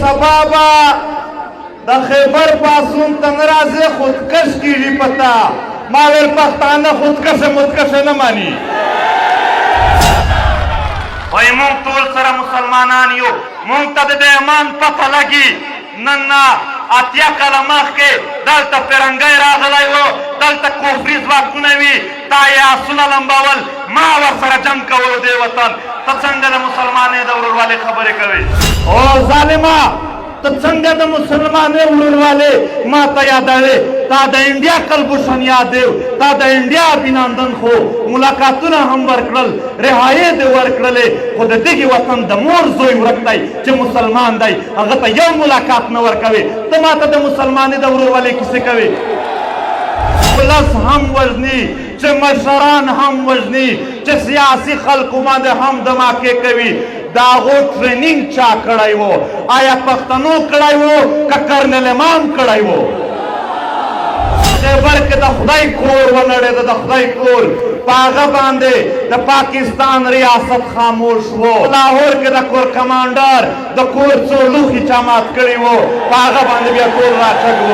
سبابا د خیبر پاسون تنرازه خودکش کیږي پتا ما ور پښتانه خودکش متکش نه مانی وای مونږ ټول سره مسلمانان یو مونږ ته د ایمان پته لګي نن اتیا کاله مخکې دلته فرنګی راغلی و دلته کفري ځواکونه وي دا یې آسونه لمبول ما ورسره جنګ کولو دې وطن ته څنګه د مسلمانۍ د وروروالۍ خبرې کوې او ظالمه ته څنګه د مسلمانۍ وروروالی ما ته یادوې تا د انډیا کلبوشن یادېو تا د انډیا ابینندن خو ملاقاتونه هم ورکړل رهایې دې ورکړلې خو د دغې وطن د مور زوی ورک دی چې مسلمان دی هغه ته یو ملاقات نه ورکوې ته ما ته د مسلمانۍ د وروروالۍ کیسې کوې ولس هم وژني چې مشران هم وژني چې سیاسي خلکو باندې هم دماکې کوي د هغو ټریننګ چا کړی و آیا پښتنو کړی و که کرنل امام کړی و خیبر کې د خدای کور ونړېده د خدای کور په هغه باندې د پاکستان ریاست خاموش و لاهور کې د کور کمانډر د کور څو لوښي چا مات کړي و په هغه باندې بیا کور راچک و